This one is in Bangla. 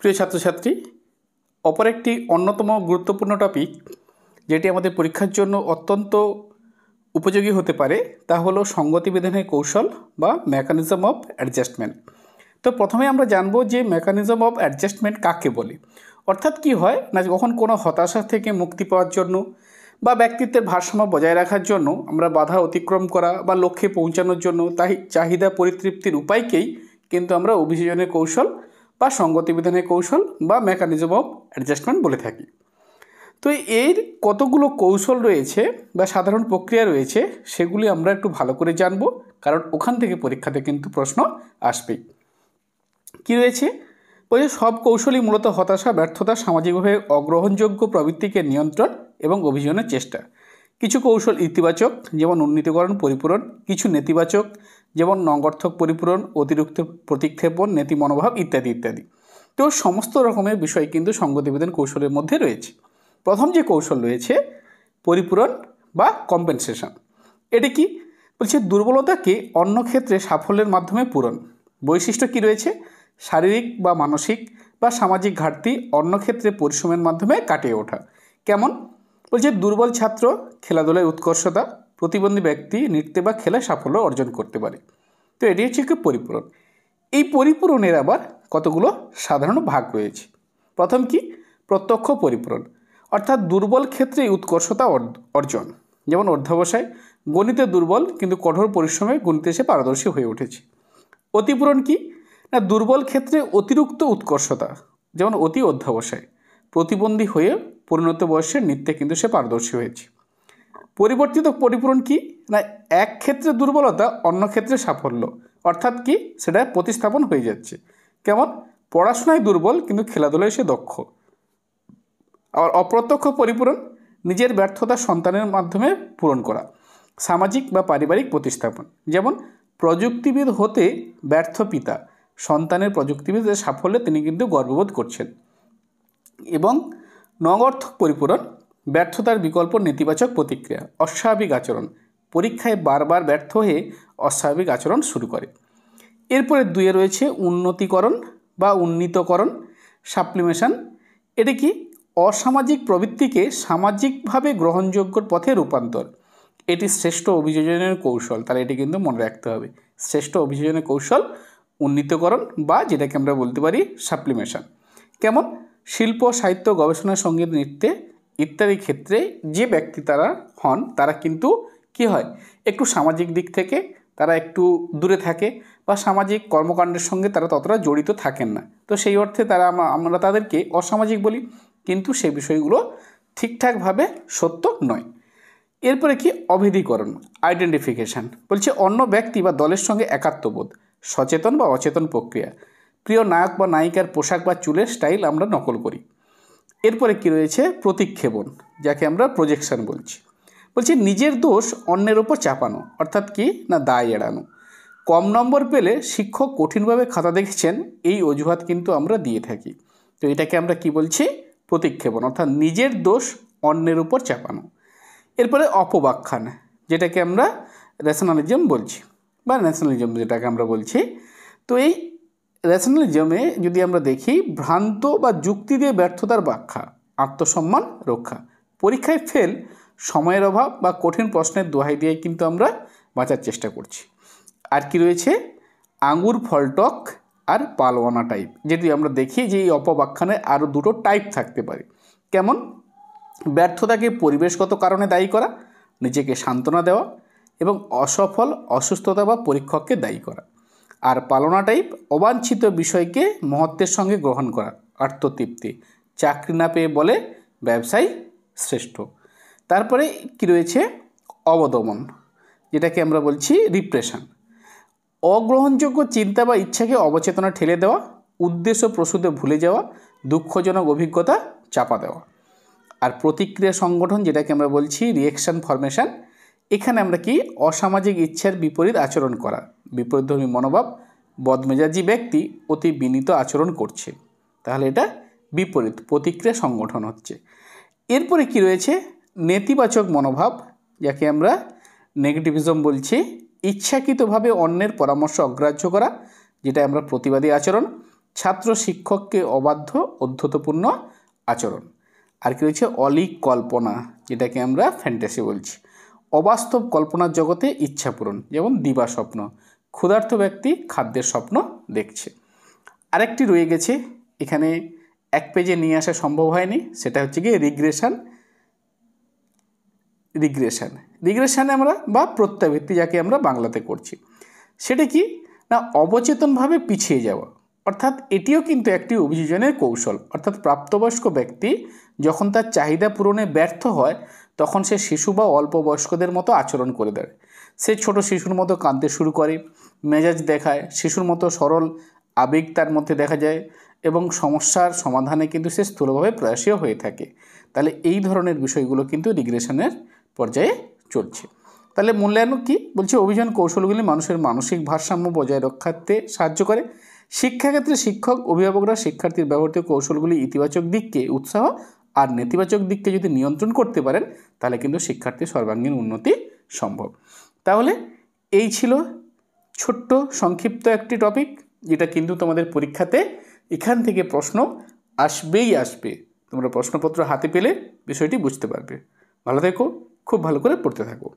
প্রিয় ছাত্রছাত্রী, অপর একটি অন্যতম গুরুত্বপূর্ণ টপিক যেটি আমাদের পরীক্ষার জন্য অত্যন্ত উপযোগী হতে পারে তা হলো সঙ্গতি বিধানের কৌশল বা মেকানিজম অফ অ্যাডজাস্টমেন্ট। তো প্রথমে আমরা জানবো যে মেকানিজম অফ অ্যাডজাস্টমেন্ট কাকে বলে। অর্থাৎ কি হয় না, যখন কোনো হতাশা থেকে মুক্তি পাওয়ার জন্য বা ব্যক্তিত্বের ভারসাম্য বজায় রাখার জন্য আমরা বাধা অতিক্রম করা বা লক্ষ্যে পৌঁছানোর জন্য চাহিদা পরিতৃপ্তির উপায়কেই কিন্তু আমরা অভিযোজনের কৌশল বা সঙ্গতি বিধানের কৌশল বা মেকানিজম অফ অ্যাডজাস্টমেন্ট বলে থাকি। তো এর কতগুলো কৌশল রয়েছে বা সাধারণ প্রক্রিয়া রয়েছে, সেগুলি আমরা একটু ভালো করে জানব, কারণ ওখান থেকে পরীক্ষাতে কিন্তু প্রশ্ন আসবেই। কি রয়েছে বলছে, সব কৌশলই মূলত হতাশা, ব্যর্থতা, সামাজিকভাবে অগ্রহণযোগ্য প্রবৃত্তিকে নিয়ন্ত্রণ এবং অভিযোজনের চেষ্টা। কিছু কৌশল ইতিবাচক, যেমন উন্নীতকরণ, পরিপূরণ; কিছু নেতিবাচক, যেমন নঙ্গর্থক পরিপূরণ, অতিরিক্ত প্রতিক্ষেপণ, নেতি মনোভাব ইত্যাদি ইত্যাদি। তো সমস্ত রকমের বিষয় কিন্তু সঙ্গতি বিধান কৌশলের মধ্যে রয়েছে। প্রথম যে কৌশল রয়েছে পরিপূরণ বা কম্পেনসেশন। এটি কি বলছে, দুর্বলতাকে অন্য ক্ষেত্রে সাফল্যের মাধ্যমে পূরণ। বৈশিষ্ট্য কি রয়েছে, শারীরিক বা মানসিক বা সামাজিক ঘাটতি অন্য ক্ষেত্রে পরিশ্রমের মাধ্যমে কাটিয়ে ওঠা। কেমন বলছে, দুর্বল ছাত্র খেলাধুলায় উৎকর্ষতা, প্রতিবন্ধী ব্যক্তি নৃত্যে বা খেলায় সাফল্য অর্জন করতে পারে। তো এটি হচ্ছে কি পরিপূরণ। এই পরিপূরণের আবার কতগুলো সাধারণ ভাগ রয়েছে। প্রথম কি, প্রত্যক্ষ পরিপূরণ, অর্থাৎ দুর্বল ক্ষেত্রে উৎকর্ষতা অর্জন। যেমন অধ্যবসায়, গণিতে দুর্বল কিন্তু কঠোর পরিশ্রমে গণিতে সে পারদর্শী হয়ে উঠেছে। অতিপূরণ কি না, দুর্বল ক্ষেত্রে অতিরিক্ত উৎকর্ষতা, যেমন অতি অধ্যবসায়, প্রতিবন্ধী হয়ে পরিণত বয়সে নৃত্যে কিন্তু সে পারদর্শী হয়েছে। পরিবর্তিত পরিপূরণ কি না, এক ক্ষেত্রে দুর্বলতা অন্য ক্ষেত্রে সাফল্য, অর্থাৎ কি সেটা প্রতিস্থাপন হয়ে যাচ্ছে। কেমন, পড়াশোনায় দুর্বল কিন্তু খেলাধুলায় সে দক্ষ। আর অপ্রত্যক্ষ পরিপূরণ, নিজের ব্যর্থতা সন্তানের মাধ্যমে পূরণ করা, সামাজিক বা পারিবারিক প্রতিস্থাপন। যেমন প্রযুক্তিবিদ হতে ব্যর্থ পিতা সন্তানের প্রযুক্তিবিদের সাফল্যে তিনি কিন্তু গর্ববোধ করছেন। এবং নঙ্গর্থক পরিপূরণ, ব্যর্থতার বিকল্প নেতিবাচক প্রতিক্রিয়া, অস্বাভাবিক আচরণ, পরীক্ষায় বারবার ব্যর্থ হয়ে অস্বাভাবিক আচরণ শুরু করে। এরপরে দুয়ে রয়েছে উন্নতিকরণ বা উন্নীতকরণ, সাপ্লিমেশন। এটি কি, অসামাজিক প্রবৃত্তিকে সামাজিকভাবে গ্রহণযোগ্য পথে রূপান্তর। এটি শ্রেষ্ঠ অভিযোজনের কৌশল, তাহলে এটি কিন্তু মনে রাখতে হবে। শ্রেষ্ঠ অভিযোজনের কৌশল উন্নীতকরণ বা যেটাকে আমরা বলতে পারি সাপ্লিমেশন। কেমন, শিল্প, সাহিত্য, গবেষণা, সঙ্গীত, নৃত্যে ইত্যাদি ক্ষেত্রে যে ব্যক্তি তারা হন, তারা কিন্তু কি হয়, একটু সামাজিক দিক থেকে তারা একটু দূরে থাকে বা সামাজিক কর্মকাণ্ডের সঙ্গে তারা ততটা জড়িত থাকেন না। তো সেই অর্থে আমরা তাদেরকে অসামাজিক বলি, কিন্তু সেই বিষয়গুলো ঠিকঠাকভাবে সত্য নয়। এরপরে কি, অভেদীকরণ, আইডেন্টিফিকেশান। বলছে অন্য ব্যক্তি বা দলের সঙ্গে একাত্মবোধ, সচেতন বা অচেতন প্রক্রিয়া। প্রিয় নায়ক বা নায়িকার পোশাক বা চুলের স্টাইল আমরা নকল করি। এরপরে কি রয়েছে, প্রতিক্ষেপণ, যাকে আমরা প্রজেকশন বলছি। বলছি নিজের দোষ অন্যের ওপর চাপানো, অর্থাৎ কি না দায় এড়ানো। কম নম্বর পেলে শিক্ষক কঠিনভাবে খাতা দেখেছেন, এই অজুহাত কিন্তু আমরা দিয়ে থাকি। তো এটাকে আমরা কি বলছি, প্রতিক্ষেপণ, অর্থাৎ নিজের দোষ অন্যের উপর চাপানো। এরপরে অপব্যাখ্যান, যেটাকে আমরা রেশনালিজম বলছি বা ন্যাশনালিজম যেটাকে আমরা বলছি। তো এই রেশনালিজমে যদি আমরা দেখি, ভ্রান্ত বা যুক্তি দিয়ে ব্যর্থতার ব্যাখ্যা, আত্মসম্মান রক্ষা। পরীক্ষায় ফেল, সময়ের অভাব বা কঠিন প্রশ্নের দোহাই দিয়ে কিন্তু আমরা বাঁচার চেষ্টা করছি। আর কি রয়েছে, আঙুর ফলটক আর পালোয়ানা টাইপ। যদি আমরা দেখি যে এই অপব্যাখ্যানে আরও দুটো টাইপ থাকতে পারে। কেমন, ব্যর্থতাকে পরিবেশগত কারণে দায়ী করা, নিজেকে সান্ত্বনা দেওয়া, এবং অসফল, অসুস্থতা বা পরীক্ষককে দায়ী করা। আর পালনা টাইপ, অবাঞ্ছিত বিষয়কে মহত্বের সঙ্গে গ্রহণ করা, আত্মতৃপ্তি, চাকরি না পেয়ে বলে ব্যবসায় শ্রেষ্ঠ। তারপরে কি রয়েছে, অবদমন, যেটাকে আমরা বলছি রিপ্রেশন। অগ্রহণযোগ্য চিন্তা বা ইচ্ছাকে অবচেতনা ঠেলে দেওয়া, উদ্দেশ্য প্রসূতে ভুলে যাওয়া, দুঃখজনক অভিজ্ঞতা চাপা দেওয়া। আর প্রতিক্রিয়া সংগঠন, যেটাকে আমরা বলছি রিঅ্যাকশন ফরমেশন। এখানে আমরা কি, অসামাজিক ইচ্ছার বিপরীত আচরণ করা, বিপরীতধর্মী মনোভাব, বদমেজাজি ব্যক্তি অতি বিনীত আচরণ করছে, তাহলে এটা বিপরীত প্রতিক্রিয়া সংগঠন হচ্ছে। এরপরে কি রয়েছে, নেতিবাচক মনোভাব, যাকে আমরা নেগেটিভিজম বলছি। ইচ্ছাকৃতভাবে অন্যের পরামর্শ অগ্রাহ্য করা, যেটা আমরা প্রতিবাদী আচরণ। ছাত্র শিক্ষককে অবাধ্য অধ্যতপূর্ণ আচরণ। আর কি রয়েছে অলিক কল্পনা, যেটাকে আমরা ফ্যান্টাসি বলছি। অবাস্তব কল্পনার জগতে ইচ্ছা পূরণ, যেমন দিবা স্বপ্ন, ক্ষুধার্ত ব্যক্তি খাদ্যের স্বপ্ন দেখছে। আরেকটি রয়ে গেছে এখানে, এক পেজে নিয়ে আসা সম্ভব হয়নি, সেটা হচ্ছে গিয়ে রিগ্রেশানে আমরা বা প্রত্যাবৃত্তি যাকে আমরা বাংলাতে করছি, সেটা কি না অবচেতনভাবে পিছিয়ে যাওয়া। অর্থাৎ এটিও কিন্তু একটি অভিযোজনের কৌশল। অর্থাৎ প্রাপ্তবয়স্ক ব্যক্তি যখন তার চাহিদা পূরণে ব্যর্থ হয় তখন সে শিশু বা অল্প বয়স্কদের মতো আচরণ করে দেয়। সে ছোট শিশুর মতো কাঁদতে শুরু করে, মেজাজ দেখায়, শিশুর মতো সরল আবেগ তার মধ্যে দেখা যায় এবং সমস্যার সমাধানে কিন্তু সে স্থূলভাবে প্রয়াসীও হয়ে থাকে। তাহলে এই ধরনের বিষয়গুলো কিন্তু রিগ্রেশনের পর্যায়ে চলছে। তাহলে মূল্যায়ন কি বলছে, অভিযান কৌশলগুলি মানুষের মানসিক ভারসাম্য বজায় রক্ষাতে সাহায্য করে। শিক্ষাক্ষেত্রে শিক্ষক অভিভাবকরা শিক্ষার্থীর ব্যবহৃত কৌশলগুলি ইতিবাচক দিককে উৎসাহ আর নেতিবাচক দিককে যদি নিয়ন্ত্রণ করতে পারেন তাহলে কিন্তু শিক্ষার্থীর সর্বাঙ্গীন উন্নতি সম্ভব। তাহলে এই ছিল ছোট্ট সংক্ষিপ্ত একটি টপিক, যেটা কিন্তু তোমাদের পরীক্ষাতে এখান থেকে প্রশ্ন আসবেই আসবে। তোমরা প্রশ্নপত্র হাতে পেলে বিষয়টি বুঝতে পারবে। ভালো থেকো, খুব ভালো করে পড়তে থাকো।